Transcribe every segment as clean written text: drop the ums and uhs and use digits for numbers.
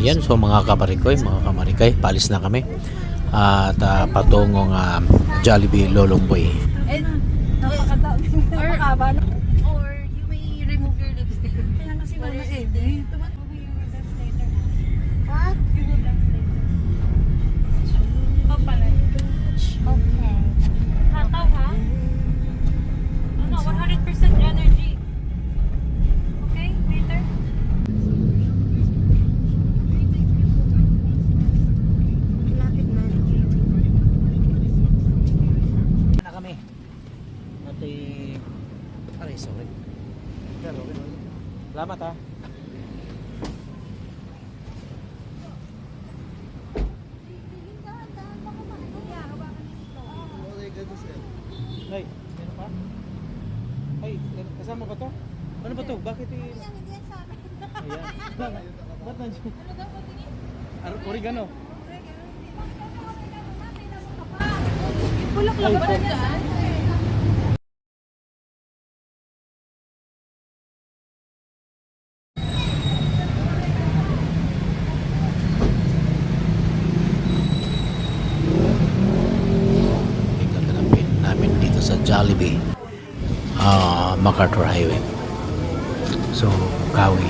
Ayan, so mga kamarikoy, palis na kami. At patungong Jollibee Lolomboy. Or you may remove your lipstick. Kaya kasi wala eh. What? You will dance later. Oh, pala. Okay. Hataw ha? Ano, 100% energy. Okay, later. Lapit na. Na kami. Aray, sorry. Salamat ha. Ay, meron pa? Ay, kasama ba to? Ano ba to? Bakit Hindi yan sa amin. Ayan. Ba't nandiyan? Oregano. Bulak lang ba dyan? Gaganapin namin dito sa Jollibee, MacArthur Highway. So, Bukawi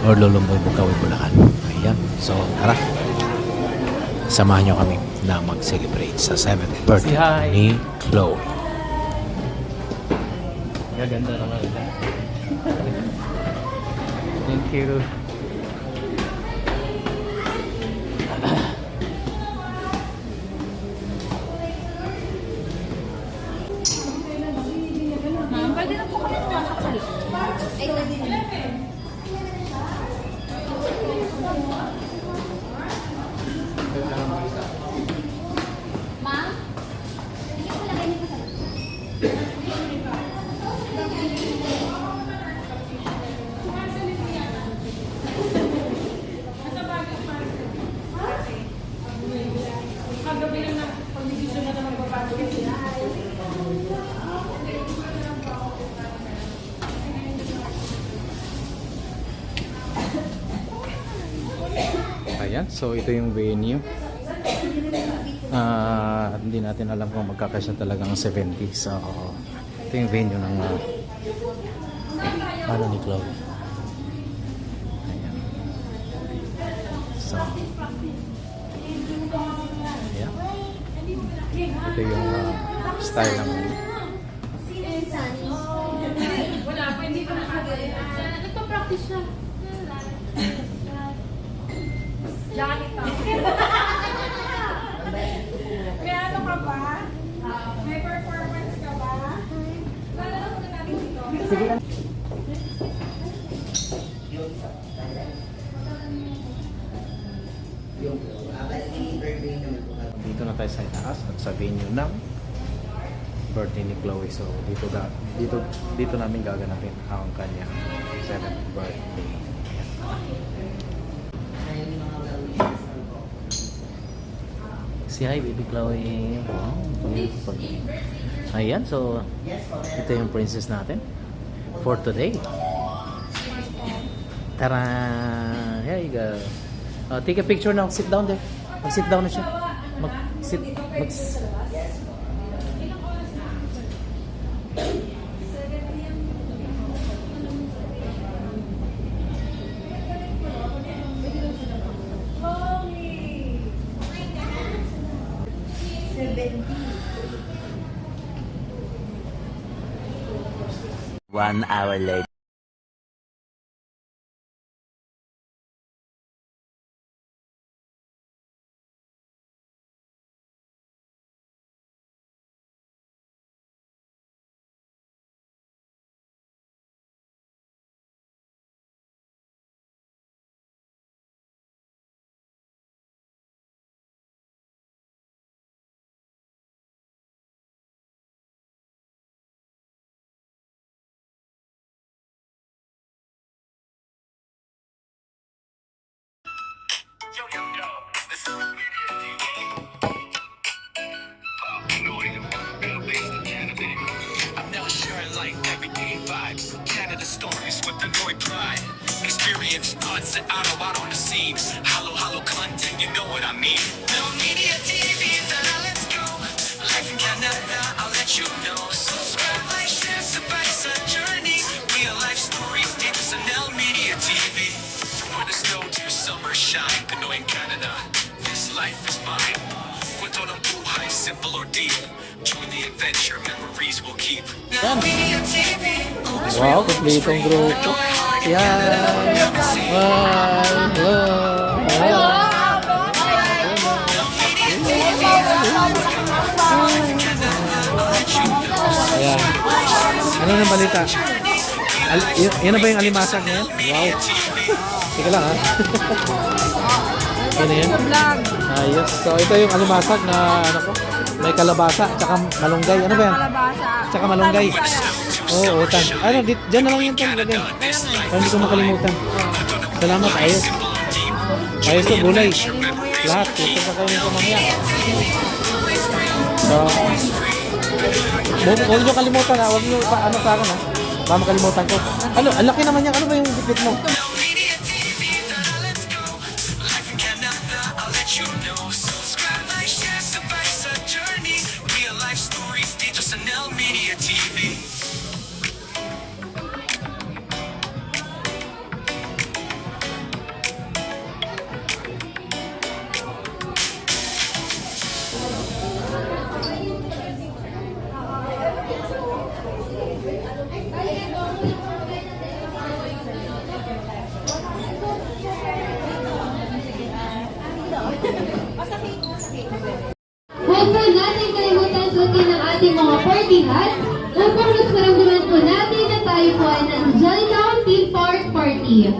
or Lolomboy, Bukawi, Bulacan. Ayan. So, tara. Samahan nyo kami na mag-celebrate sa 7th birthday ni Chloe. Gaganda naman. Thank you. Ma'am, pwede na po kami pumasok sa loob. Ay, pwede na. Ma'am? Hindi ko lagay nito sa Ayan, so ito yung venue. Hindi natin alam kung magkakasya talaga ang 70. So, ito yung venue ng ano ni Chloe. Ayan. So, ayan. Ito yung style ng Wala pa, hindi ko nakagay. Nagpa-practice siya. Jacket pa. May ano ka ba? May performance ka ba? Lalala ko na natin dito. Sige lang. Dito na tayo sa itaas at sa venue ng birthday ni Chloe. So dito namin gaganapin ang kanyang 7th birthday. Si hi baby Chloe. Wow, beautiful. Ayan, so ito yung princess natin for today. Tara! Here you go. Take a picture now. Sit down there. Mag-sit down na siya. One hour later. I'm now sharing life, everyday vibes. Canada stories with the Noy pride. Experience opinions. Thoughts that out on the scene. Hollow content, you know what I mean. No media TV, let's go. Life in Canada, I'll let you know. Subscribe, like, share, sabay sa journey. Real life stories dito sa Nel Media TV. From winter snow to summer shine. Pinoy Canada, this life is mine. Kwento ng buhay, simple or deep. Join the adventure, memories we'll keep. Nel Media TV, always Wow, real, always kompletong free. grupo. Yan. Ayan. Ano na balita? Yan na ba yung alimasag na yan? Wow. Teka lang ha. Ano yan? Ayos. So ito yung alimasag na ano po? May kalabasa, tsaka malunggay. Ano ba yan? Tsaka malunggay. Oo, utang. Ano, dyan na lang yung tol. Lagay. Para hindi ko makalimutan. Salamat, ayos. Ayos to, gulay. Lahat. Ito pa kayo nito mamaya. So, huwag nyo kalimutan ha. Huwag nyo ano sa akin ha. Baka makalimutan ko. Ano, ang laki naman yan. Ano ba yung bitbit mo? Media TV, let's go. Life in Canada, I'll let you know. Subscribe, like, share, sabay sa journey. Real life stories dito sa Nel Media TV. Huwag po natin kalimutan suotin ang ating mga party hats upang mas maramdaman po natin na tayo po ay ng Jollytown Theme Park Party.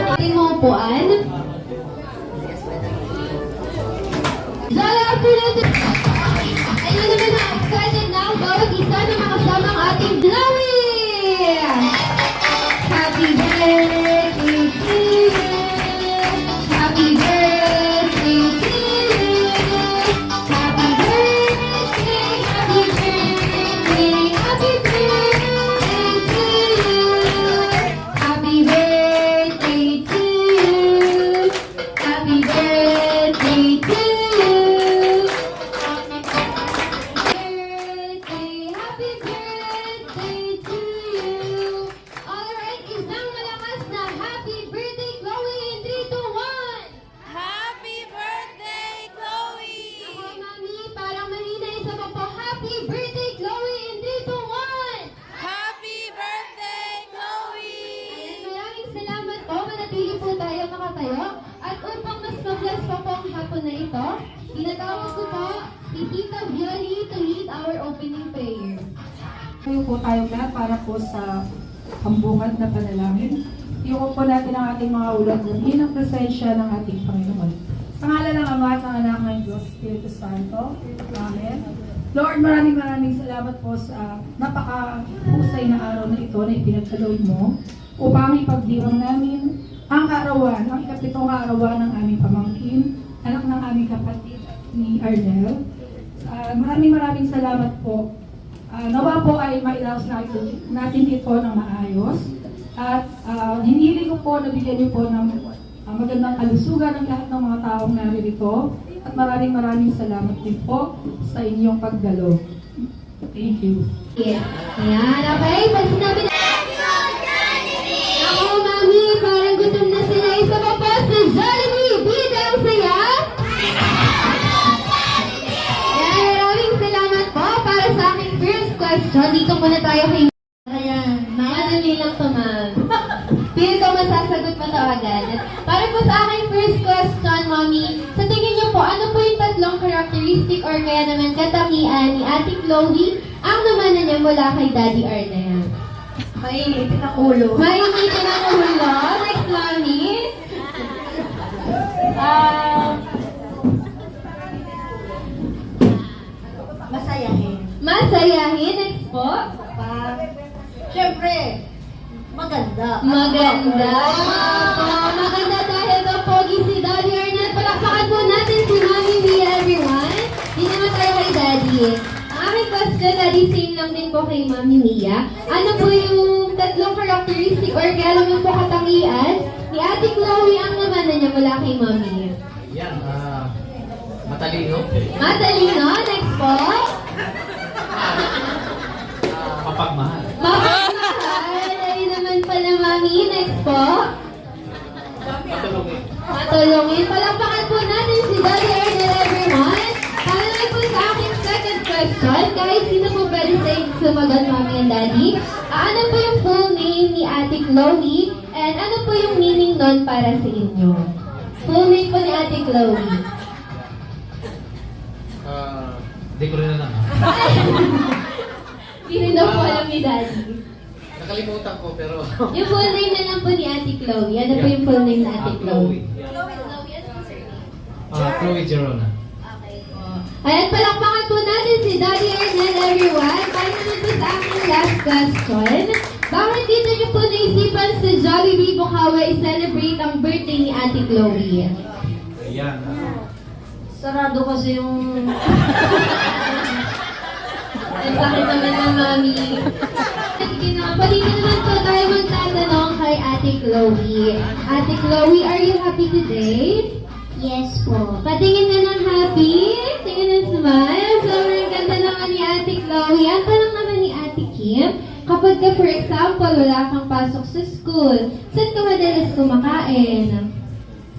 Ating mga upuan. Jolly afternoon! Ayun naman na excited na ang bawat isa na makasama ang ating Chloe! Happy birthday to you! Happy birthday to you! Happy birthday, happy birthday, happy birthday to you! Happy birthday to you! Happy birthday to you! Happy birthday to you! Alright, isang malakas na happy birthday, Chloe, in 3, 2, 1! Happy birthday, Chloe! Ako, Mami, parang mahina isa pa po. Happy birthday, Chloe, in 3, 2, 1! Happy birthday, Chloe! Ayan, maraming salamat po. Manatili po tayo makatayo. At upang mas mag-bless pa po ang hapon na ito, tinatawag ko po si Tita Violi to lead our opening prayer. Tayo po tayo lahat para po sa pambungad na panalangin. Iyuko po natin ang ating mga ulat ng ang presensya ng ating Panginoon. Sa ngalan ng Ama at ng Anak ng Diyos, Espiritu Santo. Amen. Lord, maraming salamat po sa napaka-husay na araw na ito na ipinagkaloob mo upang ipagdiwang namin ang kaarawan, ang ikapitong kaarawan ng aming pamangkin, anak ng aming kapatid ni Arnel. Maraming salamat po. Nawa po ay mailaos natin ito ng maayos. At hinihiling ko po na bigyan niyo po ng magandang kalusugan ng lahat ng mga taong naririto. At maraming salamat din po sa inyong pagdalo. Thank you. Ayan, okay. Pag sinabi na... Ako, Mami, parang gutom na sila. Isa pa po si Jollibee. Bida ang saya. Ayan, maraming salamat po para sa aking first question. Dito muna tayo kay... Ayan, madali lang to, ma'am. Feel ko masasagot pa to agad. Para po sa aking first question, Mami, sa tingin niyo po, ano po yung tatlong characteristic or kaya naman katangian ni Ate Chloe ang namanan niya mula kay Daddy Arnel? Mainitin ang ulo. Mainitin ang ulo. Next, Mami. Masayahin. Masayahin. Next po. Siyempre, maganda. Maganda. Maganda dahil daw pogi si Daddy Arnel. Palakpakan po natin si Mami Mia, everyone. Hindi naman tayo kay Daddy. Ang aking question na Daddy, same lang din po kay Mami Mia. Ano po yung tatlong characteristic or kaya naman po katangian ni Ate Chloe ang naman na niya mula kay Mami? Yan, matalino. Matalino, next po. Mapagmahal. Mapagmahal, ayun naman pala Mami, next po. Matulungin. Matulungin. Palakpakan po natin si Daddy Ernel, everyone. Para na po sa aking second question, kahit sino po pwede sa sumagot, Mami and Daddy. Ano po yung full name ni Ate Chloe? And ano po yung meaning nun para sa inyo? Full name po ni Ate Chloe. Hindi ko rin alam. Hindi rin daw po alam ni Daddy. Nakalimutan ko pero... Yung full name na lang po ni Ate Chloe. Ano po yung full name ni Ate Chloe? Chloe Gerona. Ayan, palakpakan po natin si Daddy Ernel, everyone. Para naman po sa aking last question. Bakit dito niyo po naisipan sa Jollibee Bukawi i-celebrate ang birthday ni Ate Chloe? Ayan. Sarado kasi yung... Ang bakit naman ng Mami? Sige na, pwede naman po tayo magtatanong kay Ate Chloe. Ate Chloe, are you happy today? Yes po. Patingin na ng happy. Tingin ng smile. Sobrang ganda naman ni Ate Chloe. Ang tanong naman ni Ate Kim, kapag ka, for example, wala kang pasok sa school, saan ka madalas kumakain?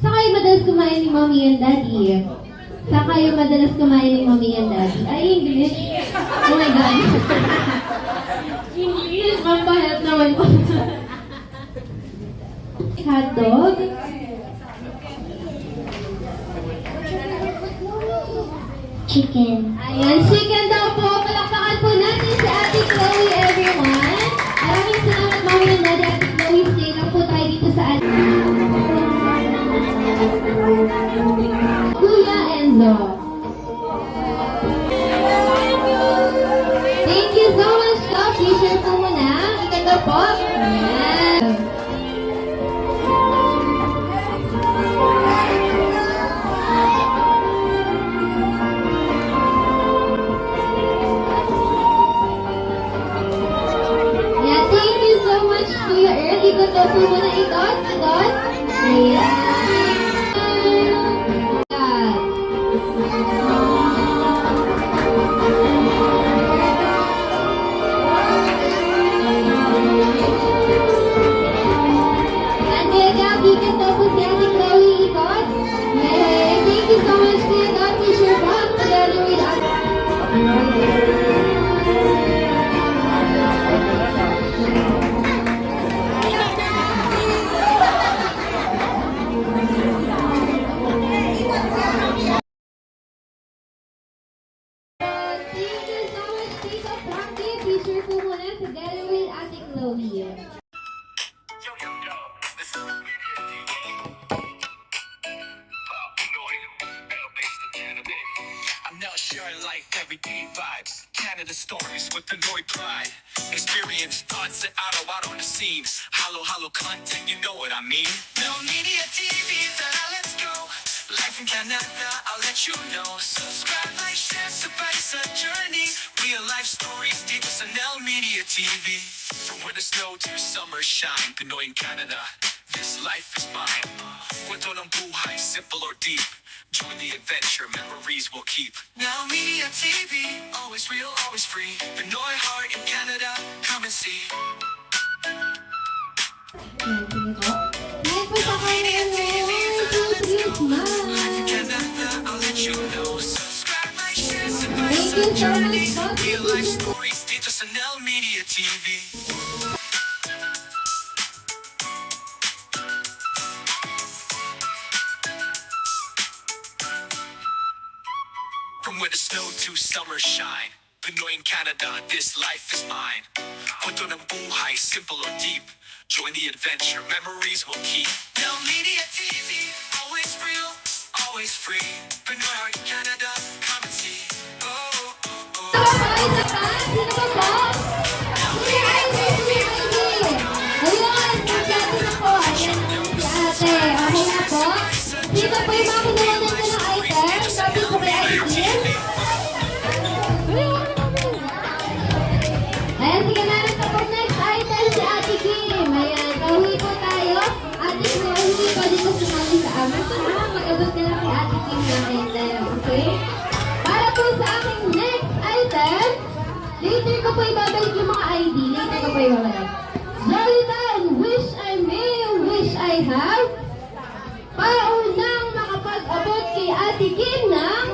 Saan kayo madalas kumain ni Mommy and Daddy? Saan kayo madalas kumain ni Mommy and Daddy? Ay, English. Oh my God. English. Mampahelp naman po. Hotdog? Chicken. Ayan, chicken daw po. Palakpakan po natin si Ate Chloe, everyone. Maraming salamat, Mommy and Daddy. Ate Chloe, stay lang po tayo dito sa Kuya Enzo. Thank you so much, Doc. Teacher po muna. Ikanda po. Ayan. Yeah, thank you so much, Kuya Earl. Ikot daw po muna. Ikot. Ayan. Ate Gab, ikot daw po si Ate Chloe. Ikot. Yay! Thank you so much, Kuya Doc. Teacher Bob. Together with us. Thank you so much, Tita Frankie. Teacher po muna together with Ate Chloe. Yo, this is I'm now sharing life, everyday vibes. Canada stories with Pinoy pride. Experience thoughts that out on the scenes. Hollow content, you know what I mean. No media TV, let's go. Life in Canada, I'll let you know. Subscribe, like, share, sa journey. Real life stories, dito sa Nel Media TV. From winter snow to summer shine, Pinoy in Canada, this life is mine. Kwento ng buhay, simple or deep. Join the adventure, memories we'll keep. Now Media TV, always real, always free. Pinoy heart in Canada, come and see. Ayan, sige po. Ayan po sa kanya mo. Life in Canada, I'll let you know. Subscribe, like, share, Thank you so much, Boss. real life stories dito sa Nel Media TV. From winter snow to summer shine, Pinoy in Canada, this life is mine. Kwento ng buhay, simple or deep. Join the adventure, memories we'll keep. Now Media TV, always real, always free. Pinoy heart in Canada, come and see. Oh, oh, oh. Isa pa? Sino ba po? Si Ivy, si Ivy. Ayun, nagkati na po. Ayan si ate. Okay na po? Sino po yung mga kinuhanan ko ng item? Sabi ko kay Ivy. ating mga item. Okay? Para po sa aking next item, later ko po ibabalik yung mga ID. Later ko po ibabalik. Zolitan, wish I may, wish I have. Paunang makapag-abot kay Ate Kim ng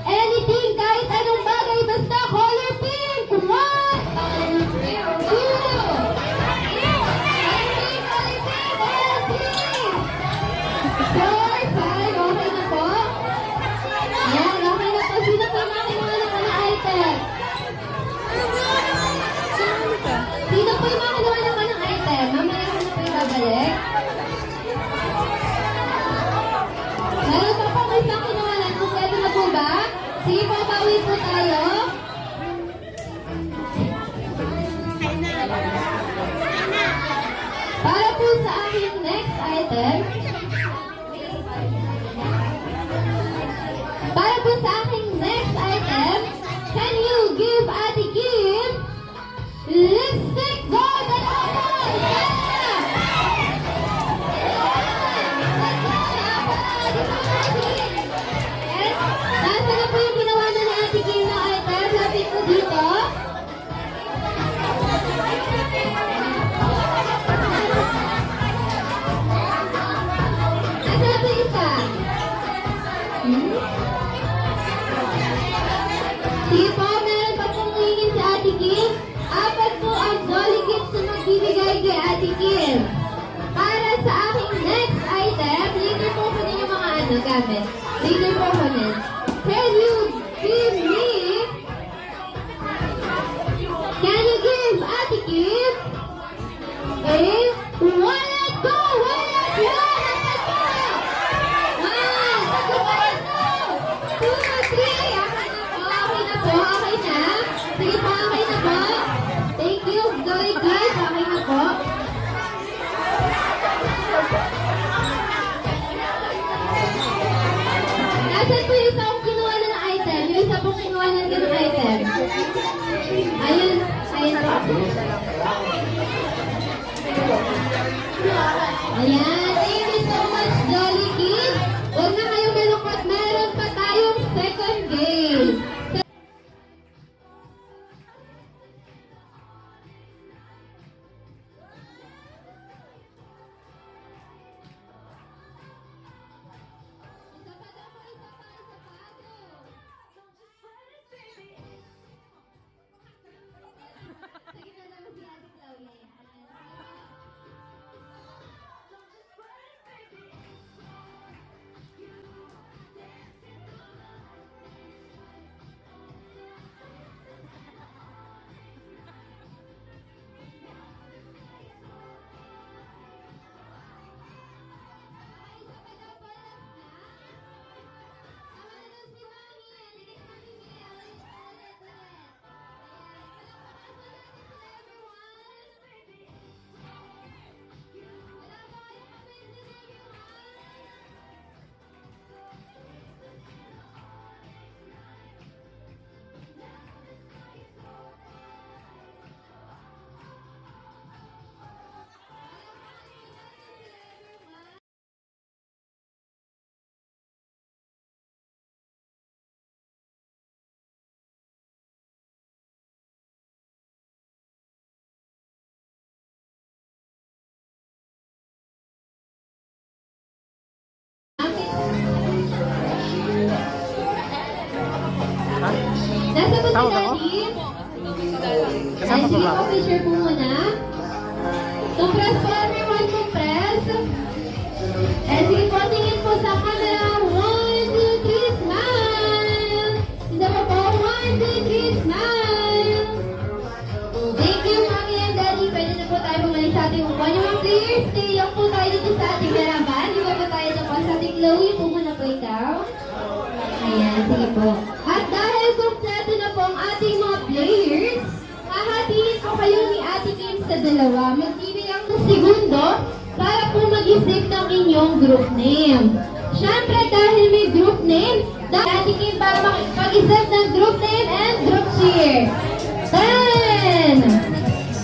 anything, kahit anong bagay, basta color pink. 1, 2, 3, Four, five, okay na po? Ayan, okay na po. Sino po makinuha na po na item? Sino po yung makinuha na po ng item? Mamaya ko na po ibabalik. Meron pa po may isang kinuhanan. Kung pwede na po ba? Sige po, bawi po tayo. Para po sa aking next item, para po sa aking next item, can you give Ate Kim lipstick gold and apple? Yes! Nasa na po yung ginawa na ni Ate Kim na item? Lapit po dito. Nasa na po yung isa? Sige po, meron pa pong hingin sa Ate Kim. Apat po ang Jolly Kids na magbibigay kay Ate Kim. Para sa aking next item, later po ko din yung mga gamit. Later po ko din. Can you give Ate Kim a wallet go? Wallet go! One, two, three. Okay na po. Okay na. Sige po, okay na po. Thank you, Jolly Kids. Okay na po. Nasaan po yung isa kong kinuha na ng item? Yung isa pong kinuha na ng item. Ayun. Ayun po. Ayan. Thank you so much, Jolly Kids. Huwag na kayong malungkot. Meron pa tayong second game. Nasa po si Tawag ako? Daddy? Kasama pa ba ako? Picture po muna. Compress po everyone, compress. And sige po, tingin po sa camera. 1, 2, 3, smile. Isa pa po, 1, 2, 3, smile. Thank you, Mami and Daddy. Pwede na po tayo bumalik sa ating upuan. Yung mga players, stay lang po tayo dito sa ating laraban. Di ba po tayo na po sa ating Chloe? Po muna po ikaw. Ayan, sige po. At dahil kumpleto na po ang ating mga players, hahatiin po kayo ni Ate Kim sa dalawa. Magbibilang ng segundo para po mag-isip ng inyong group name. Siyempre, dahil may group name, dahil Ate Kim para mag-isip ng group name and group cheer. 10,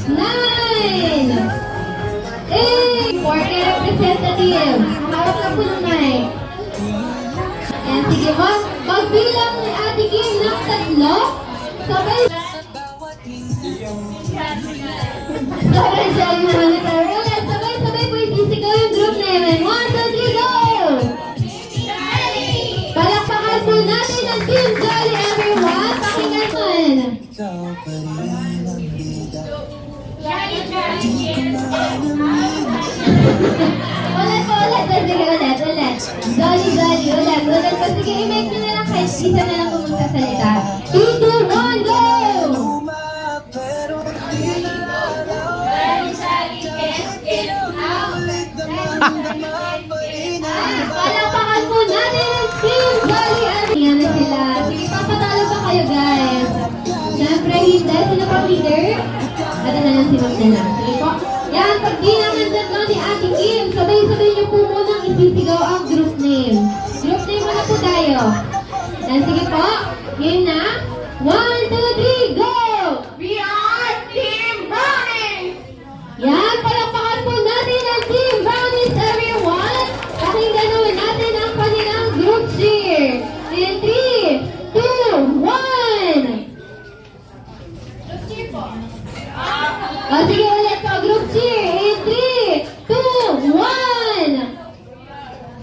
9, 8, for representative. Hawak na po ng mic. And Sige po, pagbilang ni Ate Kim ng 3, sabay. Sabay monitor. Ulit, sabay po isisigaw yung group namin. 1, 2, 3, go! Palakpakan po natin ang Team Jolly, everyone. Pakinggan mo. Ulit po, ulit. Sige, ulit. Jolly, ulit po. Sige, i-make nyo na lang kahit isa na lang kung magsasalita. 3, 2, 1, go! Palakpakan po natin ang Team Jolly. Yan na sila. Sige, papatalo ba kayo, guys? Siyempre, hindi. Sino pa leader? Ito na lang si Magdala. Sige po. Yan, pag di naman dyan ni Ate Kim, sabay-sabay niyo po munang isisigaw ang group name. Group name muna po tayo. Yan, sige po. Yun na. 1, 2, 3, go! We are Team Brownies! Yan, palakpakan po natin ang Team Brownies, everyone! Pakinggan naman natin ang kanilang group cheer. In 3, 2, 1! Group cheer po. O, sige ulit po, group cheer. In 3, 2, 1!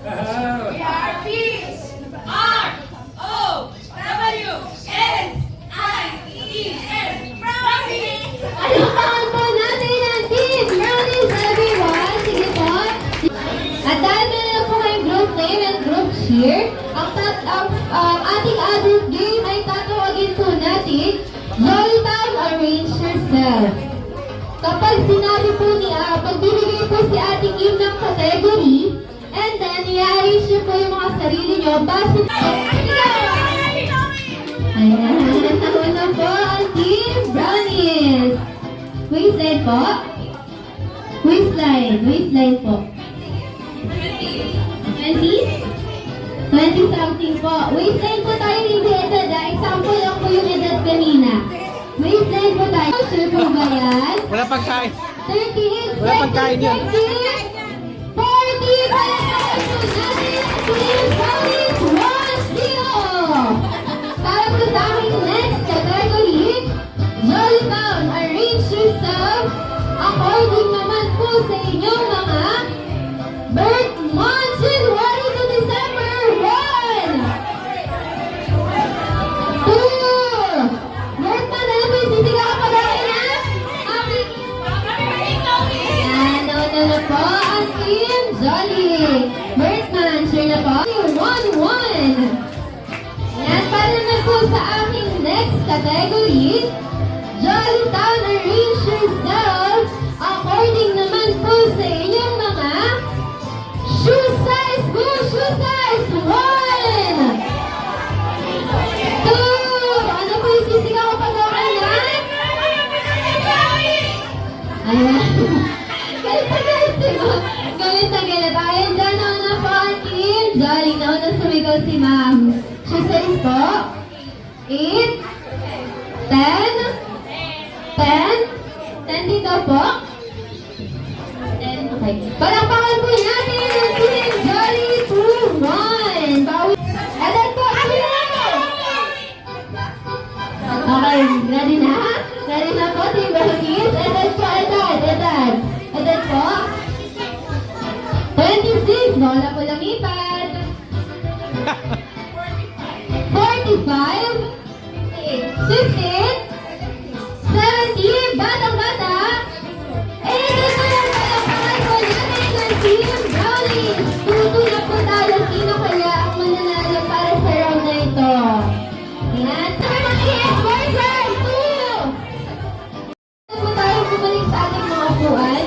We are peace. R-O-W-N-I-E-S. Brownies. Palakpakan po natin ang Team Brownies, everyone! Sige po. At dahil meron na po kayong group name and group cheer, ang ating adult game ay tatawagin po natin, Jolly Town Arrange Yourself. Kapag sinabi po pagbibigay po si Ate Kim ng category, and then i-arrange niyo po yung mga sarili niyo base ayan, naman na po ang Team Brownies. Waistline po. Waistline po. 20 something po. Waistline po tayo hindi edad. Example lang po yung edad kanina. Waistline po tayo. Sure po ba yan? Wala pagkain. 38 Wala pagkain yun. 40! Palakpakan po natin ang Team Brownies 1-0! Para po sa aking next category, Jolly Town, arrange yourself according naman po sa inyong mga birth months January to December. 1! 2! Birth month, ano po yung sisigaw pa dahil na? Yan, nauna na po ang Team Jolly. Birth month, sure na po? 1-1! Yan, para naman po sa aking next category, Jolly Town, arrange yourself according naman po sa inyong mga shoe size. Go, shoe size! 1! 2! Ano po yung sisigaw ko pa daw kaya? Ayan. Galit na galit. Ayan, dyan nauna po ang Team Jolly. Nauna sumigaw si Ma'am. Shoe size po. 8, 10, 10 dito po. 10, okay. Palakpakan po natin ang Team Jolly 2-1. Edad po, okay, ready na? Ready na po, Team Brownies? Edad po, edad po. 26, wala po lumipat. 45, 15, 17, batang-bata. Eh, palakpakan po natin ang Team Brownies. Tuto na po tayo. Sino kaya ang mananalo para sa round na ito? Yan. Yes, boyfriend! 2! Ano po tayo bumalik sa ating mga upuan?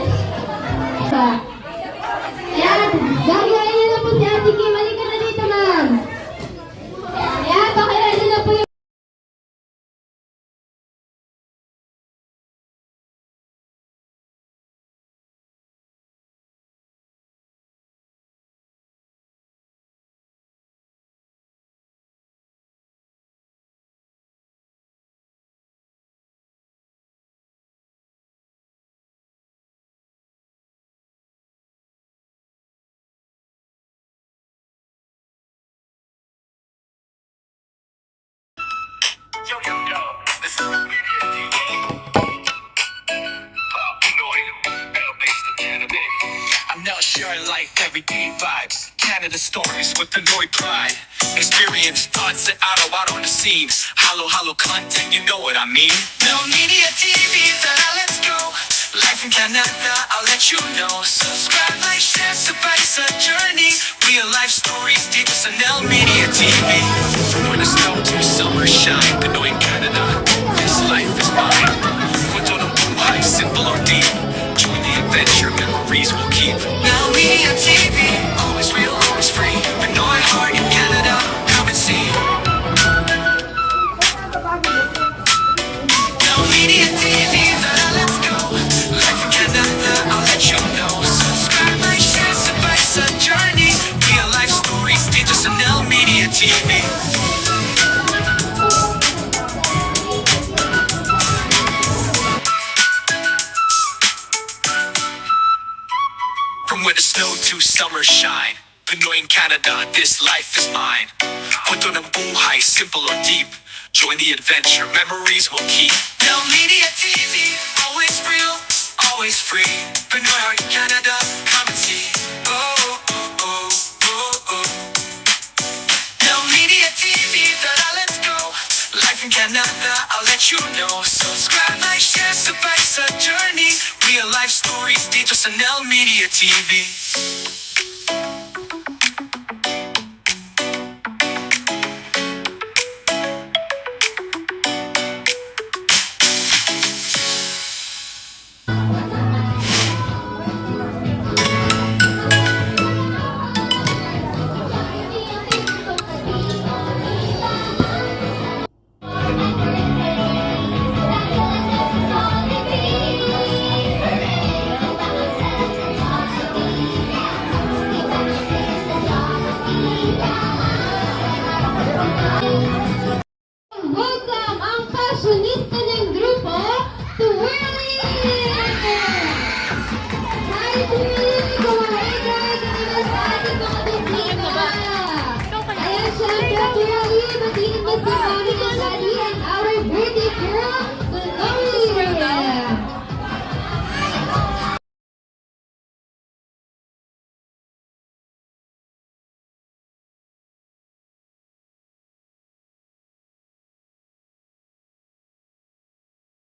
Yan. Gagayain niyo na po si I'm now sharing life, everyday vibes. Canada stories with the Pinoy pride. Experience thoughts that out on the scenes. Halo content, you know what I mean. No media TV, let's go. Life in Canada, I'll let you know. Subscribe, like, share, sa journey. Real life stories, dito sa Nel Media TV. From winter snow to summer shine. Pinoy Canada, this life is mine. Kwento ng buhay, simple or deep. Join the adventure, memories will keep. Now Media TV, always real, always free. Pinoy heart in Canada, come and see. Now Media TV, let's go. Life in Canada, I'll let you know. Subscribe, like, share, sa journey. Real life stories, dito sa Nel Media TV. From winter snow to summer shine. Pinoy in Canada, this life is mine. Kwento ng buhay, simple or deep. Join the adventure, memories will keep. Now Media TV, always real, always free. Pinoy heart in Canada, come and see. Oh, oh, oh, oh, oh. Now Media TV, let's go. Life in Canada, I'll let you know. Subscribe, like, share, sa journey. Real life stories dito sa Nel Media TV. Welcome ang fashionista ng grupo, Twirly! Hi, Twirly! Kumain ka sa ating mga bisita! Ayan, syempre, Twirly, batiin mo si Mami and Daddy and our birthday girl, Chloe!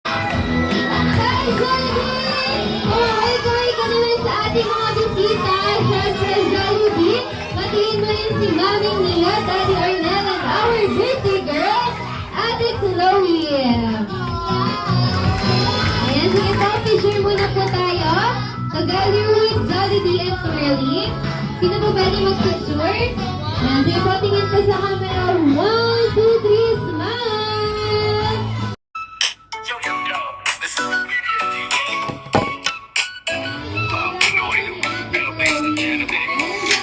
Hi, Jollibee! Hi ka naman sa ating mga bisita. Siyempre, Jollibee, batiin mo rin si Mami nila, Daddy Arnel, and our birthday girl, Ate Chloe. Ayan, sige po, picture muna po tayo. Together with Jollibee and Twirly. Sino po pwede mag-picture? Ayan, sige po, tingin po sa camera. 1, 2, 3, smile! Yo, yo, yo, this is Media TV. Pinoy, based in Canada.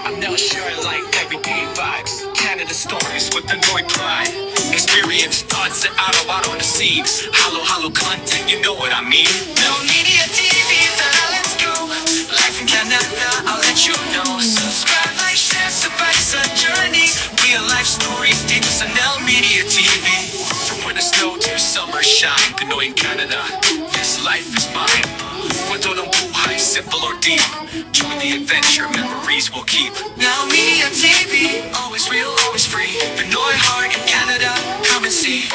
I'm now sharing life, everyday vibes. Canada stories with the Pinoy pride. Experience thoughts that out on the scenes. Halo content, you know what I mean. No Media TV, let's go. Life in Canada, I'll let you know. Subscribe, like, share, sa journey. Real life stories, dito sa Nel Media TV. From winter snow to summer shine. Pinoy in Canada, this life is mine. Kwento ng buhay, simple or deep. Join the adventure, memories will keep. Now Media TV, always real, always free. Pinoy heart in Canada, come and see.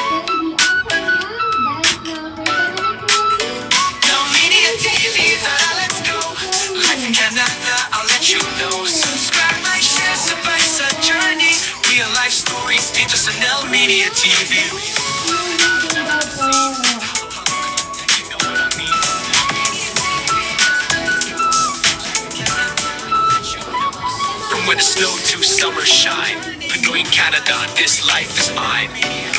Now Media TV, let's go. Life in Canada, I'll let you know. Subscribe, like, share, sa journey. Real life stories dito sa Nel Media TV. From winter snow to summer shine. Pinoy in Canada, this life is mine.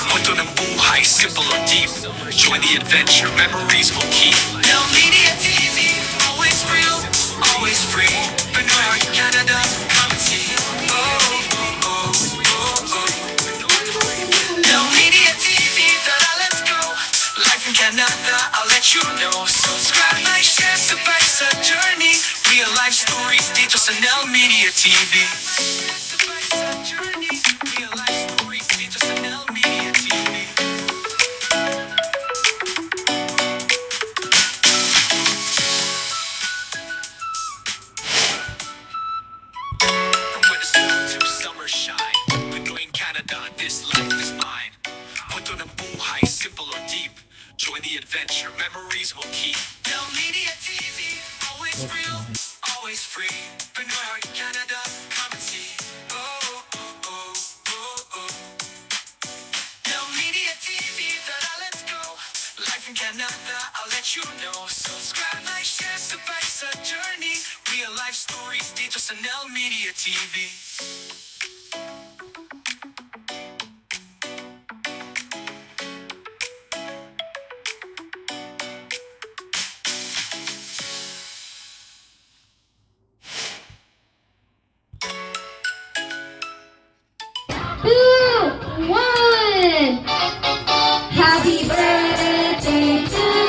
Kwento ng buhay, simple or deep. Join the adventure, memories will keep. Now Media TV, always real, always free. Pinoy heart in Canada, come and see. Oh, oh, oh, oh, oh. Now Media TV, let's go. Life in Canada, I'll let you know. Subscribe, like, share, sa journey. Real life stories dito sa Nel Media TV. Real life stories dito sa Nel Media TV. the adventure, memories will keep. Del Media TV, always real, always free. Pinoy Heart Canada, come and see. Oh, oh, oh, oh, oh. Del Media TV, tara, let's go. Life in Canada, I'll let you know. Subscribe, like, share, sabay sa journey. Real life stories dito sa Del Media TV. Two, one. Happy birthday to you.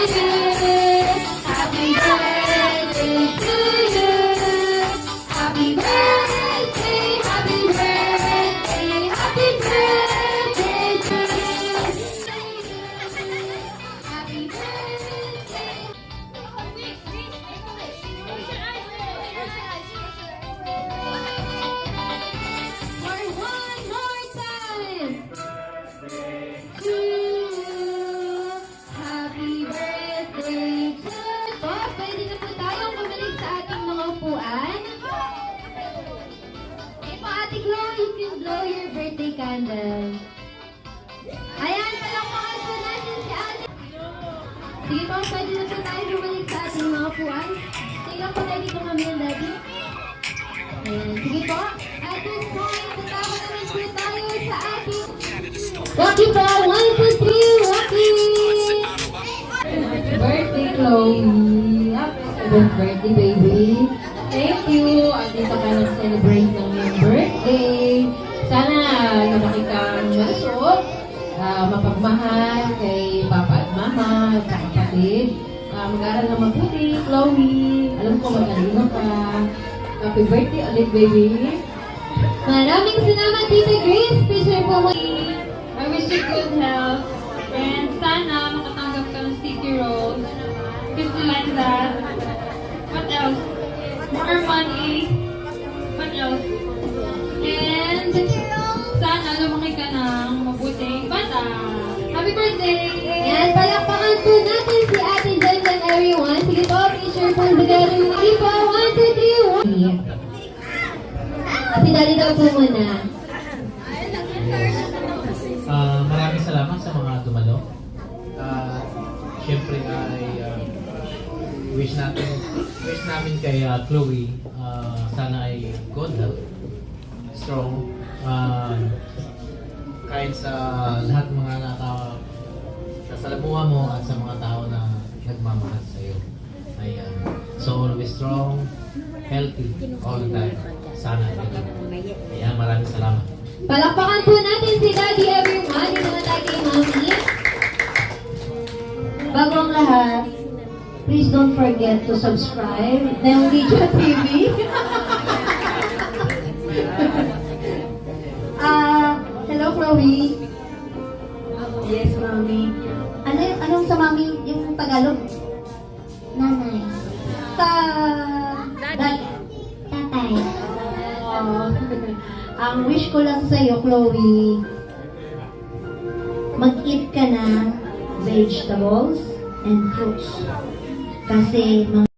Happy birthday to you. Happy birthday, happy birthday, happy birthday to you. Happy birthday. For one more time. To you. Happy birthday to you. Pwede na po tayong bumalik sa ating mga upuan. Okay po, Ate Chloe, you can blow your birthday candle. Ayan, palakpakan po natin si Ate. Sige po, pwede na po tayo bumalik sa ating mga upuan. Sige lang po, ready po kami ang daddy. Ayan, sige po. At this point, tatawa naman po tayo sa ating Rocky po! 1, 2, 3, Rocky! Birthday, Chloe! Happy 7th birthday, baby! Thank you! At dito ka nag-celebrate ng iyong birthday. Sana lumaki kang malusog, mapagmahal kay Papa at Mama at sa kapatid. Mag-aral na mabuti, Chloe! Alam ko matalino ka. Happy birthday ulit, baby! Maraming salamat, Tita Grace! Picture po mo. I wish you good health. And sana makatanggap ka ng sticky rolls. Because you like that. What else? More money. What else? And sana lumaki ka ng mabuting bata. Happy birthday! Yan, palakpakan po natin si Ate Jen and everyone. Sige po, picture po. Bigyan mo yung iba. 1, 2, 3, 1. Kasi dali daw po muna. Maraming salamat sa mga dumalo. Siyempre ay wish namin kay Chloe sana ay good health, strong, kahit sa lahat ng mga nasalamuha mo at sa mga tao na nagmamahal sa iyo. Ayan. So always strong, healthy all the time. Sana. Ayan, maraming salamat. Palakpakan po natin si Daddy everyone. Dito na tayo kay Mami. Bago ang lahat, please don't forget to subscribe ng Video TV. Hello, Chloe. Yes, Mami. Anong sa Mami yung Tagalog? Nanay. Tatay. Ang wish ko lang sa'yo, Chloe, mag-eat ka na vegetables and fruits. Kasi mga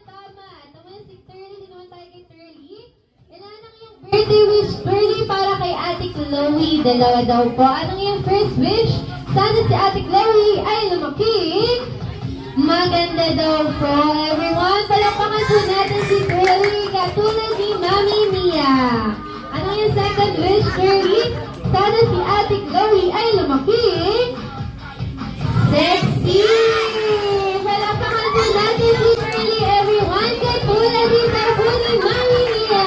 Tama. Naman si Turley. Dito naman tayo kay Turley. Ilanang yung birthday wish, Turley, para kay Ate Chloe. Dalawa daw po. Anong yung first wish? Sana si Ate Chloe ay lumaki. Maganda daw po. Everyone, palakpakan po natin si Turley katulad ni Mami Mia. Anong yung second wish, Turley? Sana si Ate Chloe ay lumaki. Sexy! Palakpakan po natin si Turley, everyone, katulad din sa po ni Mami Mia.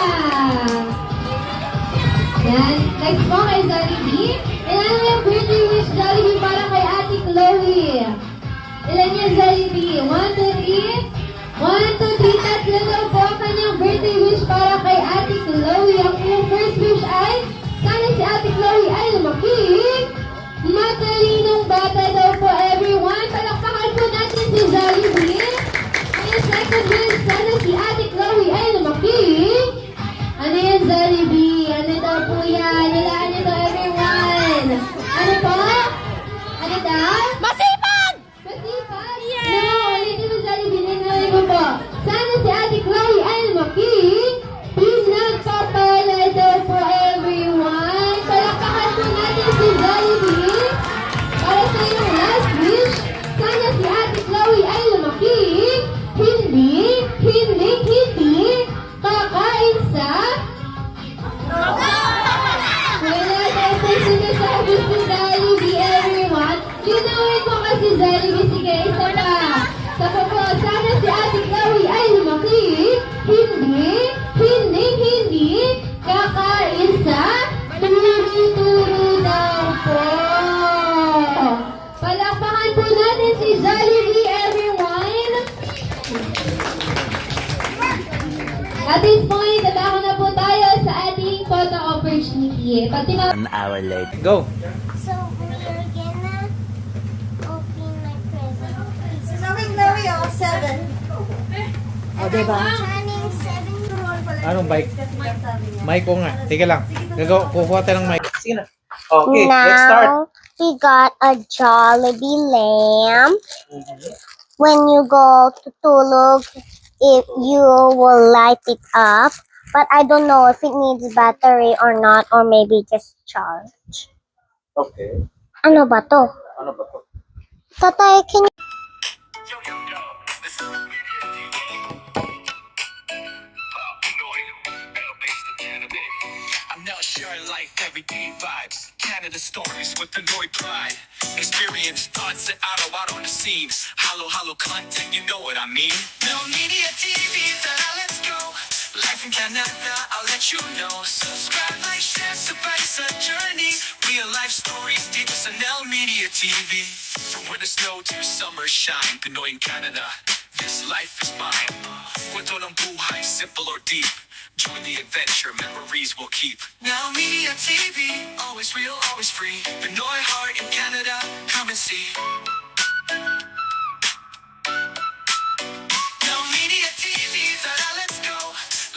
Yan. Next po kay Jollibee. Ilan yung birthday wish, Jollibee, para kay Ate Chloe? Ilan yung Jollibee? 1, 2, 3. 1, 2, 3. Tatlo daw po ang kanyang birthday wish para kay Ate Chloe. Ang iyong first wish ay, sana si Ate Chloe ay lumaki. Matalinong bata daw po, everyone. Palakpakan po natin si Jollibee. Ang iyong second wish, sana si Ate Chloe sinasabi si Jollibee, everyone. Linawin mo kasi Jollibee. Sige, isa pa. Sa po, sana si Ate Chloe ay lumaki. Hindi kakain sa turo daw po. Palakpakan po natin si Jollibee, everyone. At this point, tatako na po tayo sa ating photo opportunity. Pag An hour later. Go! So we are gonna open my present. Sabi na rin ako, 7. O, diba? Turning 7. Anong bike? Mic ko nga. Teka lang. Kukuha tayo ng mic. Sige na. Okay, let's start. Now we got a Jollibee lamp. When you go to Tulog, if you will light it up, but I don't know if it needs battery or not, or maybe just charge. Okay. Ano ba to? Ano ba to? Tatay, can you... I'm now sharing life, everyday vibes. Canada stories with the Noy pride. Experience thoughts that out on the scenes. Hollow content, you know what I mean. Now Media TV, let's go. Life in Canada, I'll let you know. Subscribe, like, share, it's a journey. Real life stories, deep as L Media TV. From winter snow to summer shine, Pinoy in Canada, this life is mine. Kwento ng buhay, simple or deep. Join the adventure, memories we'll keep. Now Media TV, always real, always free. Pinoy heart in Canada, come and see. Now Media TV, let's go.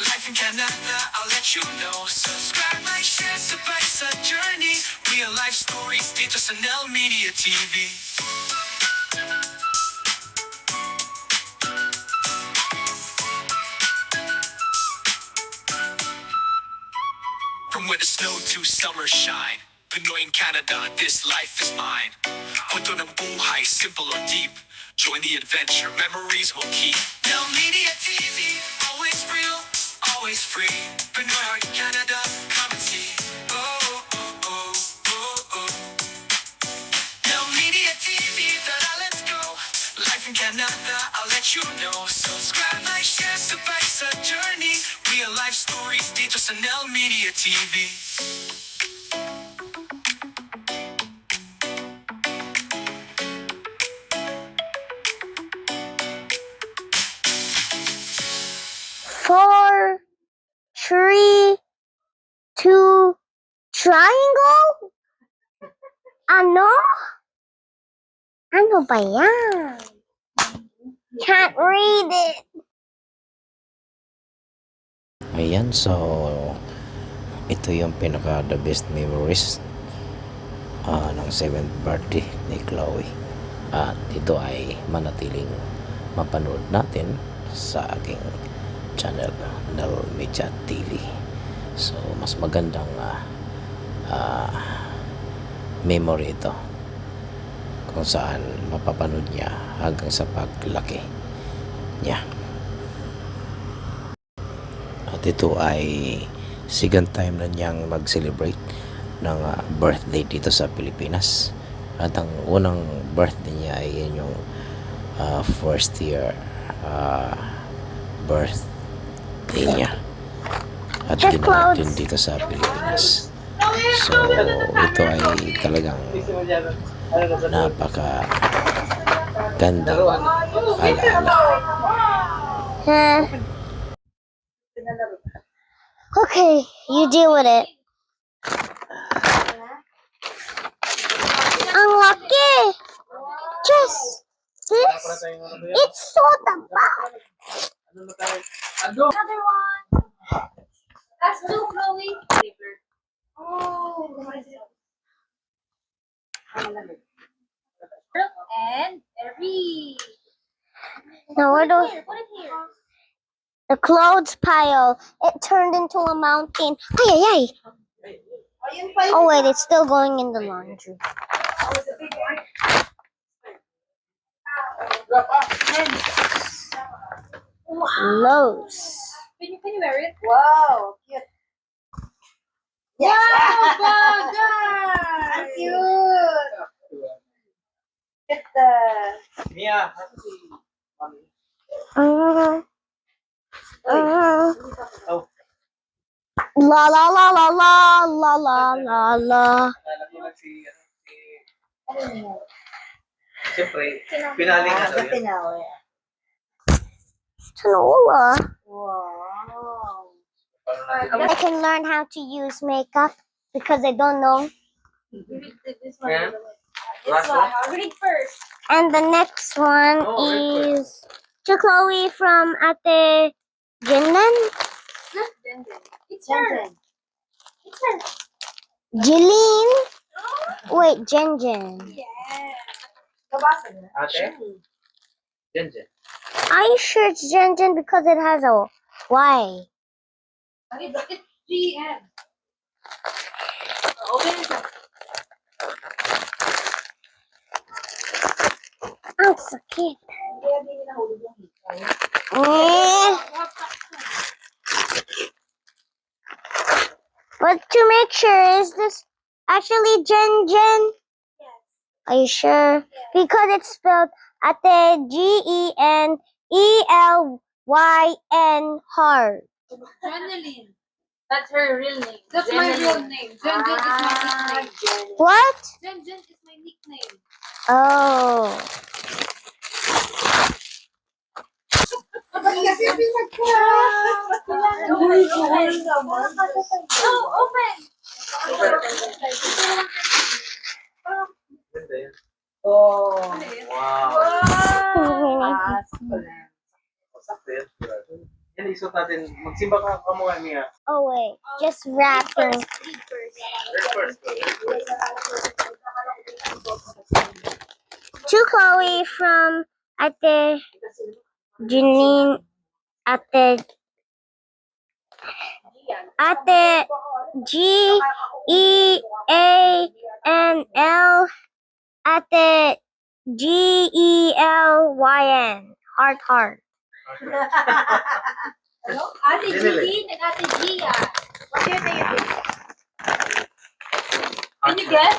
Life in Canada, I'll let you know. Subscribe, like, share, it's a journey. Real life stories, dito sa L Media TV. From winter snow to summer shine, Pinoy in Canada, this life is mine. Kwento ng buhay, simple or deep. Join the adventure, memories we'll keep. Now Media TV, always real, always free. Pinoy heart in Canada, come and see. Oh, oh, oh, oh, oh. Now Media TV, let's go. Life in Canada, I'll let you know. Subscribe, like, share, it's a journey. Real life stories, dito sa L Media TV. Four, three, two, triangle? Ano? Ano ba yan? Can't read it. Ayan, so ito yung pinaka the best memories ng 7th birthday ni Chloe. At ito ay manatiling mapanood natin sa aking channel, Nel Media TV. So mas magandang memory ito kung saan mapapanood niya hanggang sa paglaki niya. At ito ay second time na niyang mag-celebrate ng birthday dito sa Pilipinas. At ang unang birthday niya ay yun yung first year birthday niya. At ginanap din dito sa Pilipinas. So ito ay talagang napaka gandang alaala. Okay, you deal with it. Ang laki! Just this? It's so taba! Another one. That's two, Chloe. Oh. And every. Now where do Put it here. the clothes pile? It turned into a mountain. Ay, ay, ay. Oh wait, it's still going in the laundry. Lowe's. Can you wear it? Wow, cute. Yes. Wow, Baga! Asa si Mami? Uh, Oh, la la la la la la la la la. akala ko lang si... Siyempre, pinaling ano yun. Pinawi. Tanola. Wow. I can learn how to use makeup because I don't know. This Ayan. This Last one. one. I'll read first. And the next one Oh, very good. is to Chloe from Ate Jinlan. It's her. It's her. Jeline. Wait, Jinjin. Yeah. Nabasa na. Ate? Jen, Jen. Are you sure it's Jinjin because it has a Y? It's GM. Open it up. Ang sakit. Kaya di nila nahulog yung hikaw. Eh. But to make sure, is this actually Jinjin? Yes. Are you sure? Because it's spelled Ate Genelyn hard. Janeline. That's her real name. That's my real name. Jen Jen is my nickname. What? Jen Jen is my nickname. Oh. Kasi open. Ganda yan. Oh. Wow. Ah, Sakto yan. Yan, isot natin. Magsimba ka kamukha niya. Oh wait, just wrapping. First. To Chloe from Ate Janine, Ate Genal, Ate Gelyn, heart. Hello? Ate Jeline and Ate Gia. What do you think it is? Can you guess?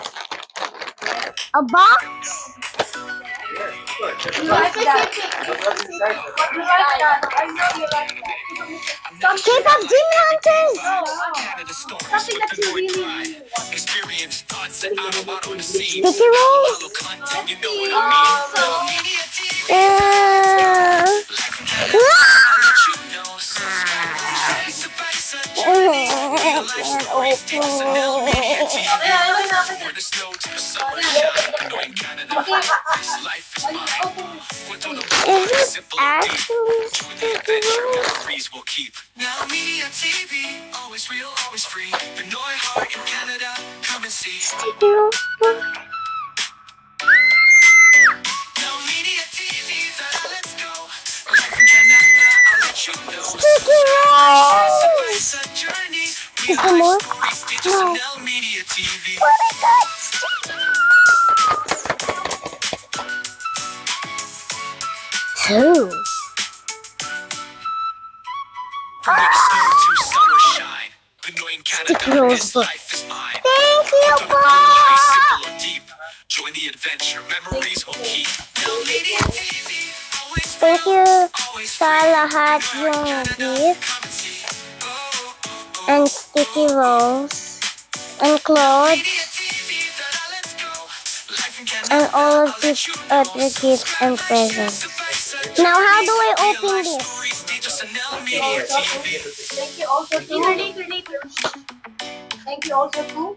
A box? Yes, of course. You like that? What's inside? You like that? I know you like that. K-pop Demon Hunters! Canada storms Something with that the you boy really, pride. really want. Experience thoughts that out on the scene. Sticky rolls? Follow content, you know what I mean. Real media TV. Uh, I'll let you know. Subscribe, trace the bikes, real life stories, Chanel Media TV. Where the snow to the summer shine. Knowing Canada, this life is mine. With all the Is boys, this simple and deep. actually Join the adventure, memories we'll keep. Now Media TV, always real, always free. Benoit Heart in Canada, come and see. sticky rolls? Now Media TV, let's go. Life in Canada, I'll let you know. Sticky rolls! It's a journey. Is there more? Stories, No. Chanel Media TV. What is that? Two. From the snow to summer shine. Benoit in Sticky Canada, rolls this book. life is mine. Thank you, Don't Bob! play simple or deep. Join the adventure, memories will keep. Now Media TV, always Thank you always sa lahat yung gift come and see. and sticky rolls and clothes Media TV, let's go. Life in Canada, and all of I'll these let you know. other gifts and presents. Now, how do I open this? Stories, Chanel Media TV. Thank you also to... Thank you also to...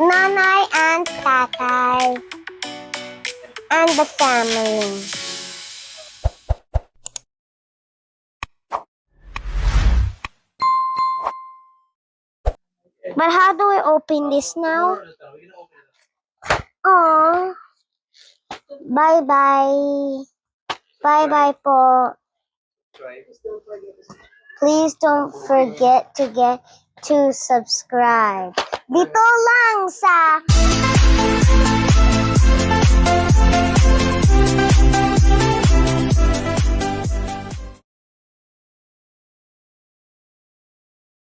Nanay and Tatay and the family. But how do I open this now? Oh, bye bye. Bye bye po. Please don't forget to subscribe. Dito lang sa